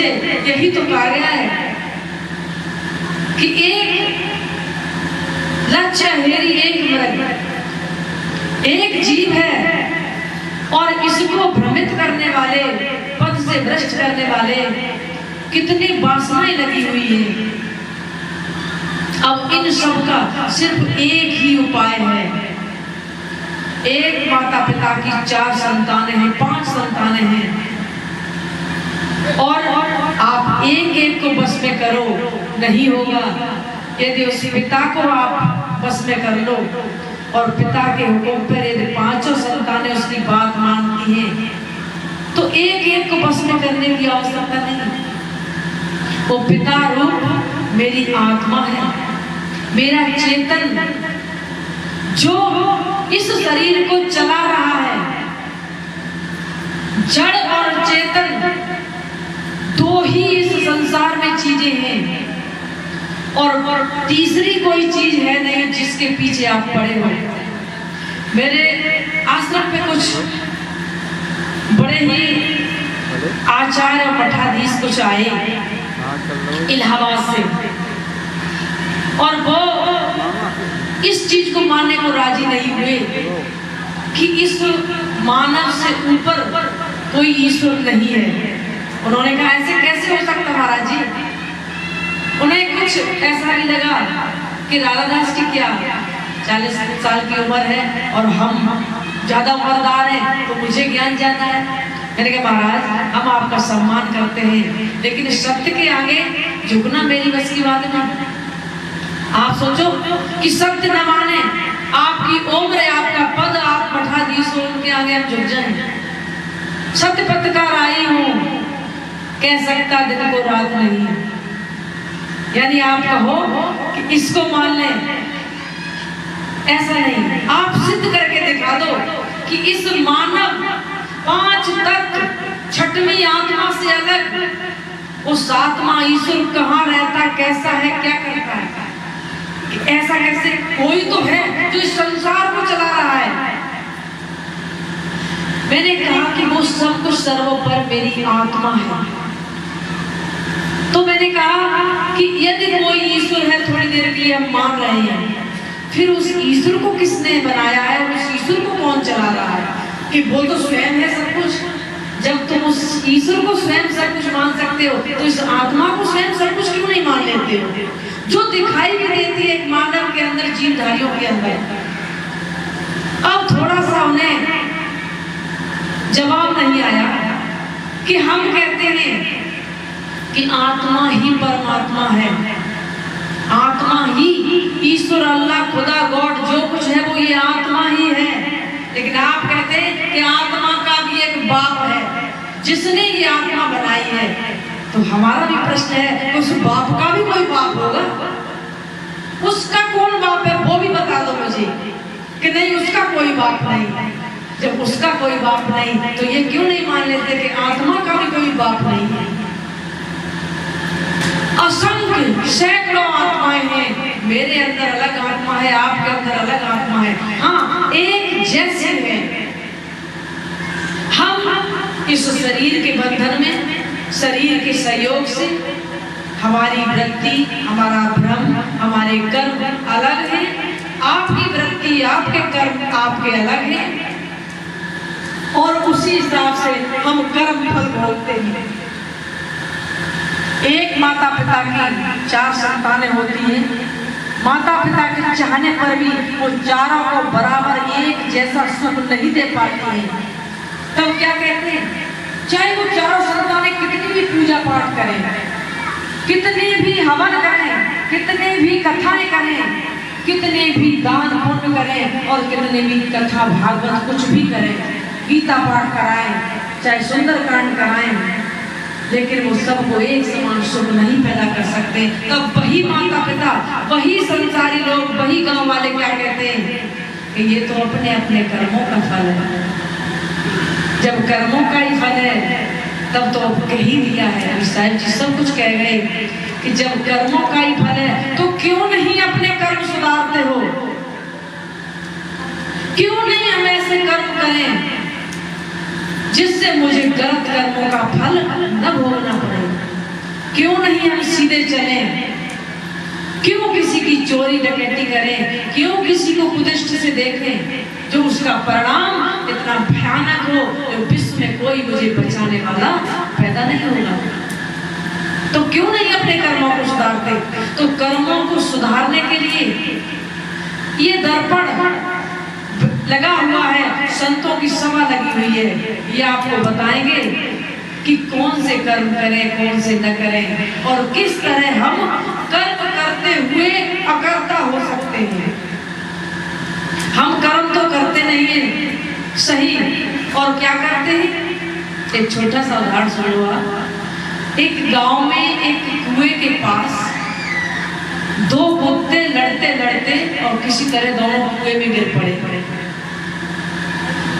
से यही तो कहा गया है कि एक लक्ष्य हेरी एक मृग, एक जीव है और इसको भ्रमित करने वाले, पथ से भ्रष्ट करने वाले कितनी वासनाएं लगी हुई है। अब इन सब का सिर्फ एक ही उपाय है। एक माता पिता की 4 संतानें हैं, 5 संतानें हैं और आप एक एक को बस में करो, नहीं होगा। यदि उस पिता को आप बस में कर लो और पिता के हुक्म पर यदि 5 संतानें उसकी बात मानती हैं तो एक एक को बस में करने की आवश्यकता नहीं। वो पिता रूप मेरी आत्मा है, मेरा चेतन जो इस शरीर को चला रहा है। जड़ और चेतन 2 ही इस संसार में चीजें हैं और तीसरी कोई चीज है नहीं जिसके पीछे आप पड़े हो। मेरे आश्रम में कुछ बड़े ही आचार्य और मठाधीश कुछ आए इलाहाबाद से और वो इस चीज को मानने को राजी नहीं हुए कि इस मानव से ऊपर कोई ईश्वर नहीं है। उन्होंने कहा ऐसे कैसे हो सकता महाराज जी। उन्हें कुछ ऐसा भी लगा कि राधादास की क्या 40 साल की उम्र है और हम ज्यादा उम्रदार हैं तो मुझे ज्ञान ज्यादा है। मैंने कहा महाराज हम आपका सम्मान करते हैं लेकिन सत्य के आगे झुकना मेरी बस की बात नहीं। आप सोचो कि सत्य न माने, आपकी उम्र, आपका पद, आप मठाधीश हो, उनके आगे हम झुक जाएं। सत्य पत्रकार आई हूं, कह सकता दिन को रात नहीं। यानी आप कहो कि इसको मान लें, ऐसा नहीं। आप सिद्ध करके दिखा दो कि इस मानव 5 तत्व 6वीं आत्मा से अलग उस आत्मा ईश्वर कहाँ रहता, कैसा है, क्या करता है। ऐसा कैसे? कोई तो है जो इस संसार को चला रहा है। मैंने कहा कि वो सब कुछ सर्वोपरि मेरी आत्मा है। तो मैंने कहा कि यदि कोई ईश्वर है, थोड़ी देर के लिए हम मान रहे हैं, फिर उस ईश्वर को किसने बनाया है, उस ईश्वर को कौन चला रहा है? कि वो तो स्वयं है सब कुछ। जब तुम उस ईश्वर को स्वयं सब कुछ मान सकते हो तो इस आत्मा को स्वयं सब कुछ क्यों नहीं मान लेते हो, जो दिखाई भी देती है एक मानव के अंदर, जीवधारियों के अंदर। अब थोड़ा सा उन्हें जवाब नहीं आया कि हम कहते हैं कि आत्मा ही परमात्मा है, आत्मा ही ईश्वर, अल्लाह, खुदा, गॉड जो कुछ है वो ये आत्मा ही है। लेकिन आप कहते हैं कि आत्मा का भी एक बाप है जिसने ये आत्मा बनाई है। तो हमारा भी प्रश्न है, उस बाप का भी कोई बाप होगा? उसका कौन बाप है वो भी बता दो मुझे। कि नहीं उसका कोई बाप नहीं। जब उसका कोई बाप नहीं तो ये क्यों नहीं मान लेते कि आत्मा का भी कोई बाप नहीं है? असंख्य सैकड़ों आत्माएं हैं, मेरे अंदर अलग आत्मा है, आपके अंदर अलग आत्मा है, हाँ एक जैसे है। हम इस शरीर के बंधन में, शरीर के सहयोग से हमारी वृत्ति, हमारा भ्रम, हमारे कर्म अलग हैं। आपकी वृत्ति, आपके कर्म आपके अलग हैं और उसी हिसाब से हम कर्म फल भोगते हैं। एक माता पिता की 4 संतानें होती हैं। माता पिता के चाहने पर भी वो चारों को बराबर एक जैसा सुख नहीं दे पाती हैं। तब क्या कहते हैं, चाहे वो चारों संतानें कितनी भी पूजा पाठ करें, कितने भी हवन करें, कितने भी कथाएं करें, कितने भी दान पुण्य करें और कितने भी कथा भागवत कुछ भी करें, गीता पाठ कराएं, चाहे सुंदरकांड कराएं, लेकिन वो सबको एक समान सुख नहीं पैदा कर सकते। तब वही माता पिता, वही संसारी लोग, वही गांव वाले क्या कहते हैं कि ये तो अपने अपने कर्मों का फल है। जब कर्मों का ही फल है तब तो कह ही दिया है साहब जी, सब कुछ कह गए कि जब कर्मों का ही फल है तो क्यों नहीं अपने कर्म सुधारते हो? क्यों नहीं हम ऐसे कर्म करें जिससे मुझे गलत कर्मों का फल न भोगना पड़े? नहीं हम सीधे चलें? क्यों किसी की चोरी डकैती करें? क्यों किसी को कुदृष्टि से देखें जो उसका परिणाम इतना भयानक हो जो विश्व में कोई मुझे बचाने वाला पैदा नहीं होगा? तो क्यों नहीं अपने कर्मों को सुधारते? तो कर्मों को सुधारने के लिए ये दर्पण लगा हुआ है, संतों की सभा लगी हुई है। ये आपको बताएंगे कि कौन से कर्म करें, कौन से न करें, और किस तरह हम कर्म करते हुए अकर्ता हो सकते हैं। हम कर्म तो करते नहीं हैं सही, और क्या करते हैं? एक छोटा सा उदाहरण सुनो आप। एक गांव में एक कुएं के पास दो कुत्ते लड़ते लड़ते और किसी तरह दोनों कुएं में गिर पड़े,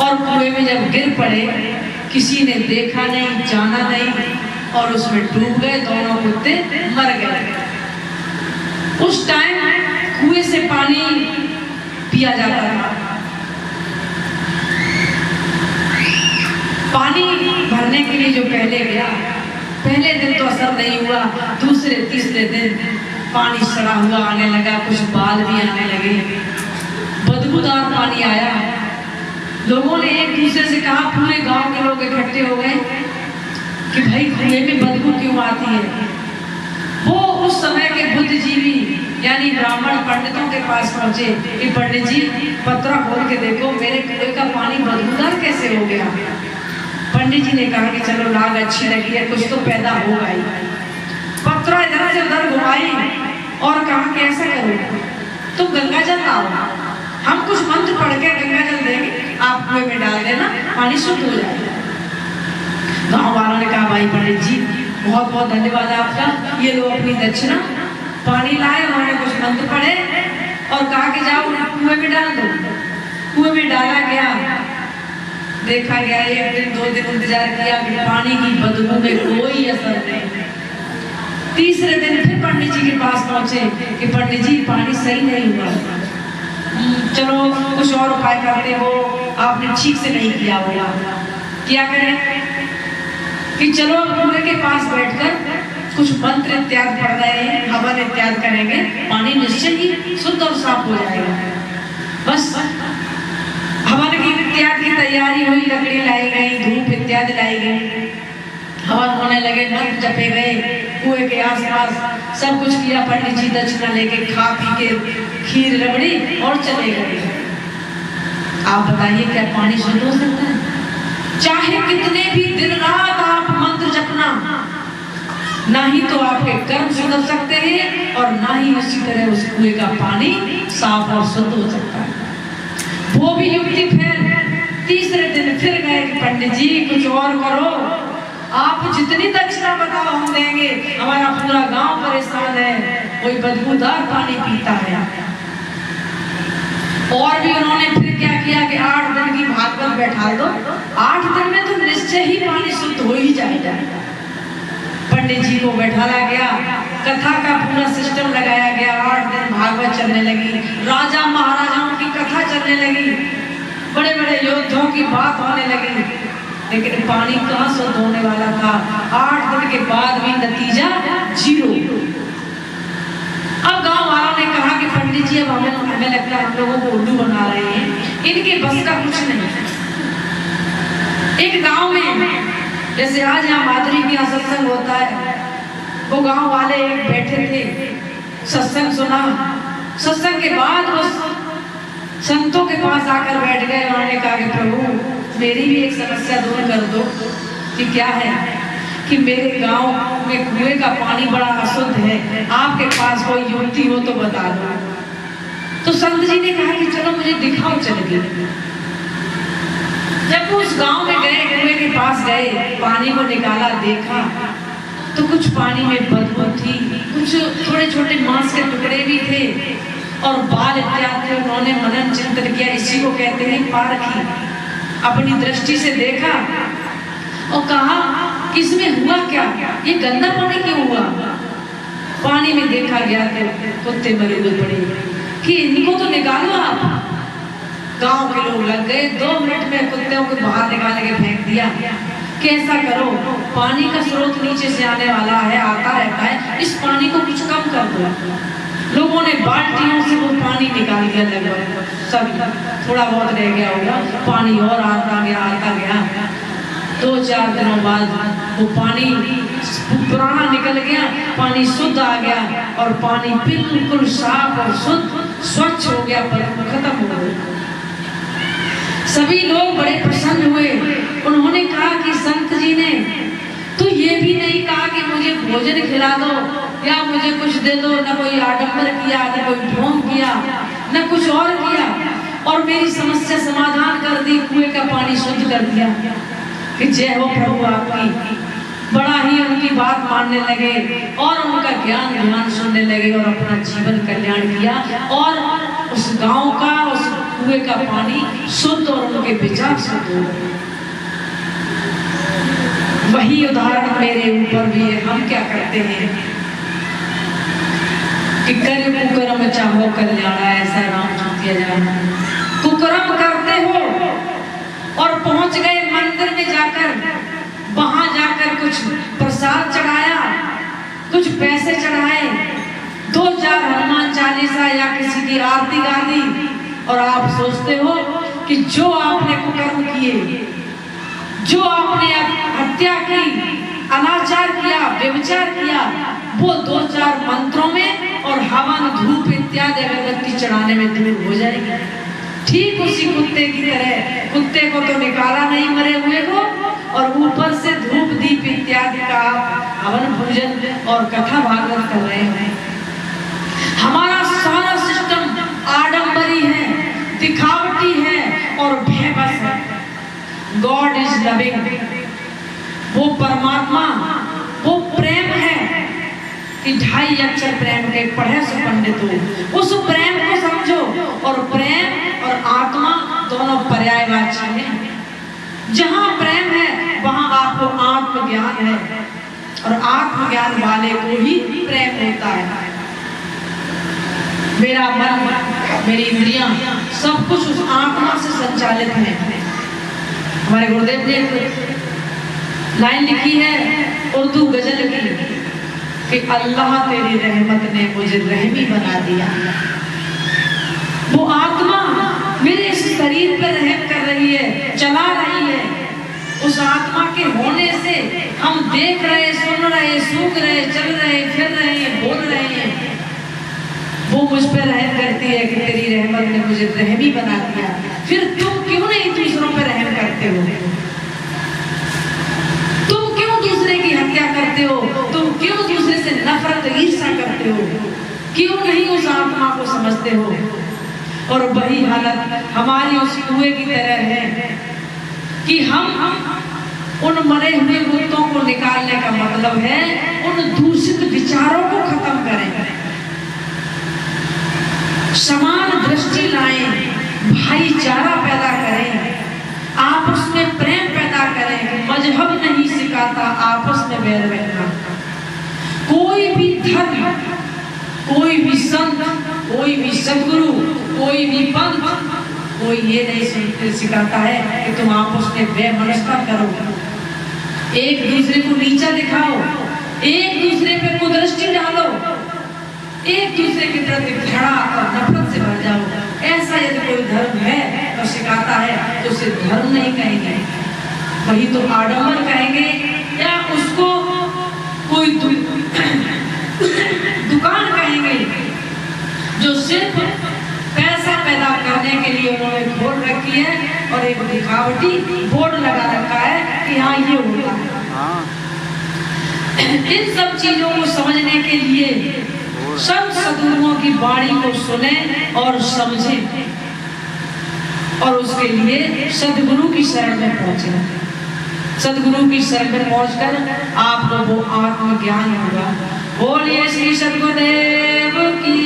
और कुएं में जब गिर पड़े किसी ने देखा नहीं, जाना नहीं, और उसमें डूब गए, दोनों कुत्ते मर गए। उस टाइम कुएं से पानी पिया जाता था। पानी भरने के लिए जो पहले गया, पहले दिन तो असर नहीं हुआ, दूसरे तीसरे दिन पानी सड़ा हुआ आने लगा, कुछ बाल भी आने लगे, बदबूदार पानी आया। लोगों ने एक दूसरे से कहा, पूरे गांव के लोग इकट्ठे हो गए कि भाई कुएं में बदबू क्यों आती है? वो उस समय के बुद्धिजीवी यानी ब्राह्मण पंडितों के पास पहुंचे कि पंडित जी पत्रा खोल के देखो, मेरे कुएं का पानी बदबूदार कैसे हो गया? पंडित जी ने कहा कि चलो लाग अच्छी लगी है, कुछ तो पैदा होगा ही। पत्रा इधर से उधर घुमाई और कहा कि ऐसा करो, तुम गंगा जल लाओ, हम कुछ मंत्र पढ़ के गंगा जल देंगे, आप कुएं में डाल देना, पानी शुद्ध हो जाएगा। गांव वालों ने कहा, भाई पंडित जी बहुत बहुत धन्यवाद आपका, ये लो अपनी दक्षिणा। पानी लाए, उन्होंने कुछ मंत्र पढ़े और कहा कि जाओ कुएं में डाल दो। कुएं में डाला गया, देखा गया, एक दिन दो दिन इंतजार किया, पानी की बदबू में कोई असर नहीं। तीसरे दिन फिर पंडित जी के पास पहुंचे कि पंडित जी पानी सही नहीं हुआ, चलो कुछ और उपाय करते हो, आपने ठीक से नहीं किया होगा, क्या करें? कि चलो कुएं के पास बैठकर कुछ मंत्र इत्यादि पढ़ रहे हैं, हवन इत्यादि करेंगे, पानी निश्चय ही शुद्ध और साफ हो जाएगा। बस हवन की इत्यादि की तैयारी हुई, लकड़ी लाई गई, धूप इत्यादि लाई गई, हवन होने लगे, मंत्र जपे गए, कुएं के आसपास सब कुछ किया। पंडित जी दक्षिणा लेके खा पी के खीर रबड़ी और चले गए। आप बताइए क्या पानी शुद्ध हो सकता है? चाहे कितने भी दिन रात आप मंत्र जपना, ना ही तो आपके कर्म सुधर सकते हैं और ना ही उसी तरह उस कुएं का पानी साफ और शुद्ध हो सकता है। वो भी युक्ति फिर तीसरे दिन फिर गए कि पंडित जी कुछ और करो, आप जितनी दक्षिणा बताओ हम देंगे, हमारा पूरा गांव परेशान है, कोई बदबूदार पानी पीता है। और भी उन्होंने फिर क्या किया कि 8 दिन की भागवत बैठा दो, 8 दिन में तो निश्चय ही पानी शुद्ध हो ही जाएगा। पंडित जी को बैठाया गया, कथा का पूरा सिस्टम लगाया गया, 8 दिन भागवत चलने लगी, राजा महाराजाओं की कथा चलने लगी, बड़े बड़े योद्धाओं की बात होने लगी, लेकिन पानी कहाँ शुद्ध होने वाला था? 8 दिन के बाद भी नतीजा 0। अब गांव वालों ने कहा कि पंडित जी अब हमें लगता है हम लोगों को उल्लू बना रहे हैं, इनके बस का कुछ नहीं। एक गांव में जैसे आज यहाँ माधुरी के यहाँ सत्संग होता है, वो गांव वाले एक बैठे थे, सत्संग सुना, सत्संग के बाद वो संतों के पास आकर बैठ गए। उन्होंने कहा कि प्रभु मेरी भी एक समस्या दूर कर दो। कि क्या है? कि मेरे गांव में कुएं का पानी बड़ा अशुद्ध है, आपके पास कोई युक्ति हो तो बता दो। तो संत जी ने कहा कि चलो मुझे दिखाओ, चल के। जब वो उस गांव में गए, कुएं के पास गए, पानी को निकाला, देखा तो कुछ पानी में बदबू थी, कुछ थोड़े छोटे मांस के टुकड़े भी थे और बाल इत्यादि। उन्होंने मनन चिंतन किया, इसी को कहते हैं पारखी। अपनी दृष्टि से देखा और कहा कि इसमें हुआ क्या, ये गंदा पानी क्यों हुआ? पानी में देखा गया तो कुत्ते मरे हुए पड़े कि इनको तो निकालो आप। गांव के लोग लग गए, 2 मिनट में कुत्तों को बाहर निकाल के फेंक दिया। कैसा करो, पानी का स्रोत नीचे से आने वाला है, आता रहता है, इस पानी को कुछ कम कर दो। लोगों ने बाल्टियों से वो पानी निकाल दिया, लगभग सब, थोड़ा बहुत रह गया होगा, पानी और आता गया। 2-4 दिनों बाद वो पानी पुराना निकल गया, पानी शुद्ध आ गया और पानी बिल्कुल साफ और शुद्ध स्वच्छ हो गया, पर खत्म हो गया। सभी लोग बड़े प्रसन्न हुए। उन्होंने कहा कि संत जी ने तो ये भी नहीं कहा कि मुझे भोजन खिला दो या मुझे कुछ दे दो, न कोई आडंबर किया, न कोई ढोंग किया, न कुछ और किया, और मेरी समस्या समाधान कर दी, कुएं का पानी शुद्ध कर दिया। कि जय हो प्रभु आपकी। बड़ा ही उनकी बात मानने लगे और उनका ज्ञान ध्यान सुनने लगे और अपना जीवन कल्याण किया, और उस गांव का, उस कुएं का पानी शुद्ध और उनके विचार शुद्ध हो गए। वही उदाहरण मेरे ऊपर भी है। हम क्या करते हैं कि कर कुकर्म चाहो कल्याण, ऐसा नाम किया जाए। कुकर्म करते हो और पहुंच गए मंदिर में जाकर, वहां जाकर कुछ प्रसाद चढ़ाया, कुछ पैसे चढ़ाए, 2-4 हनुमान चालीसा या किसी की आरती गा दी, और आप सोचते हो कि जो आपने कुकर्म किए, जो आपने हत्या की, अनाचार किया, व्यभिचार किया, वो 2-4 मंत्रों में और हवन धूप इत्यादि अगरबत्ती चढ़ाने में दूर हो जाएगी। ठीक उसी कुत्ते की तरह, कुत्ते को तो निकाला नहीं मरे हुए को, और ऊपर से धूप दीप इत्यादि का हवन भोजन और कथा भागवत कर रहे हैं। हमारा सारा सिस्टम आडंबरी है, दिखावटी है और बेबस है। गॉड इज लविंग, वो परमात्मा, वो प्रेम है कि 2.5 अक्षर प्रेम के पढ़े से पंडित हो। उस प्रेम को समझो, और प्रेम और आत्मा दोनों पर्यायवाची हैं। जहां प्रेम है वहां आपको आत्मज्ञान है, और आत्मज्ञान वाले को ही प्रेम होता है। मेरा मन, मेरी इंद्रियां, सब कुछ उस आत्मा से संचालित है। हमारे गुरुदेव ने लाइन लिखी है उर्दू गजल की कि अल्लाह तेरी रहमत ने मुझे रहमी बना दिया। वो आत्मा मेरे इस शरीर पर रहम कर रही है, चला रही है। उस आत्मा के होने से हम देख रहे, सुन रहे, सूंघ रहे, चल रहे, फिर रहे, बोल रहे हैं। वो मुझ पर रहम करती है कि तेरी रहमत ने मुझे रहमी बना दिया। फिर तुम क्यों नहीं दूसरों पर रहम करते हो? तुम क्यों दूसरे की हत्या करते हो? तुम क्यों दूसरे से नफरत, ईर्ष्या करते हो? क्यों नहीं उस आत्मा को समझते हो? और वही हालत हमारी उस कुएं की तरह है कि हम उन मरे हुए भूतों को निकालने का मतलब है उन दूषित विचारों को खत्म करें, समान दृष्टि लाएं, भाईचारा पैदा करें, आपस में प्रेम पैदा करें। मजहब नहीं सिखाता आपस में बैर रखना। कोई भी धर्म, कोई भी संत, कोई भी सदगुरु, कोई भी पंथ, कोई ये नहीं सिखाता है कि तुम आपस में बेमनस्ता करो, एक दूसरे को नीचा दिखाओ, एक दूसरे पे कुदृष्टि डालो, एक दूसरे के प्रति घृणा और नफरत से भर जाओ। ऐसा यदि कोई धर्म है तो सिखाता है तो उसे धर्म नहीं कहेंगे, वही तो आडंबर कहेंगे, या उसको कोई दुकान कहेंगे जो सिर्फ पैसा पैदा करने के लिए उन्होंने खोल रखी है और एक दिखावटी बोर्ड लगा रखा है कि हाँ ये होता है। इन सब चीजों को समझने के लिए सब सदगुरुओं की वाणी को सुने और समझे, और उसके लिए सदगुरु की शरण में पहुंचे। सदगुरु की शरण में पहुंचकर आपको वो आत्मज्ञान होगा। बोलिए श्री सदगुरुदेव की।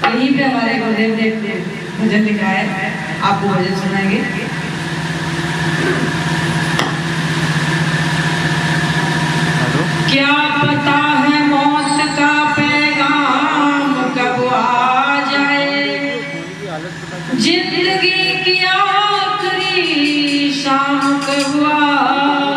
यहीं पे हमारे गुरुदेव ने भजन लिखा है, आपको भजन सुनाएंगे। क्या पता है मौत का पैगाम कब आ जाए, जिंदगी की आखिरी शाम कब आ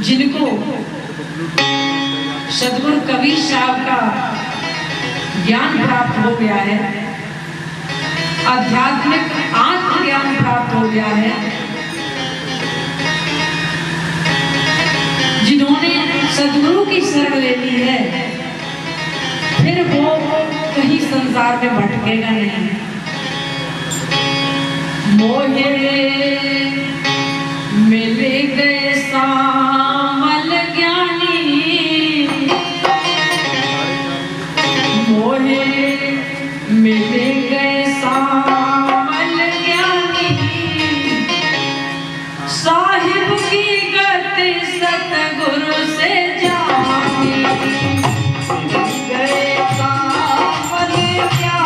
जिनको सदगुरु कबीर साहब का ज्ञान प्राप्त हो गया है, आध्यात्मिक आत्मज्ञान प्राप्त हो गया है, जिन्होंने सदगुरु की शरण ले ली है, फिर वो कहीं संसार में भटकेगा नहीं। मोहे मिल गए सामल ज्ञानी, मोहे मिल गए सामल ज्ञानी, साहिब की गति सतगुरु से जानी, गए सामल ज्ञानी।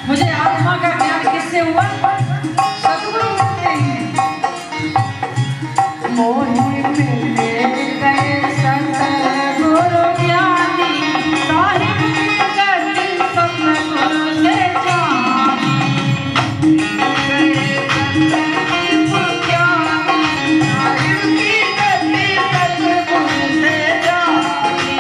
मुझे आत्मा का ज्ञान किससे हुआ? सतगुरु कहते हैं। मोहे मिल गए सतगुरु ज्ञानी, साहिब की गति सतगुरु से जानी, गए सतगुरु ज्ञानी, साहिब की गति सतगुरु से जानी।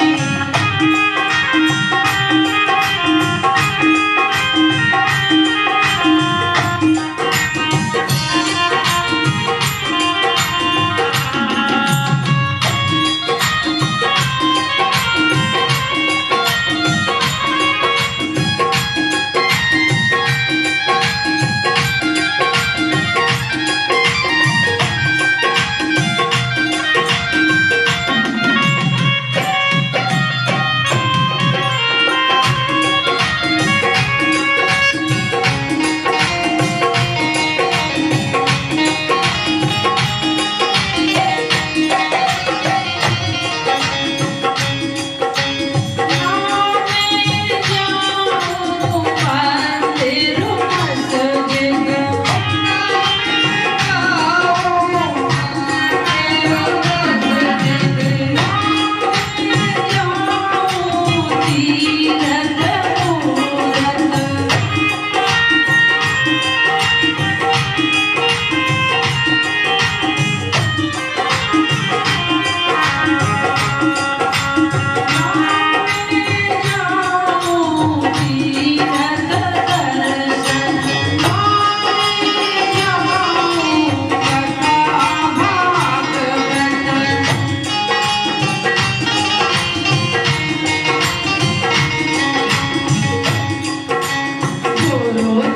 गुरु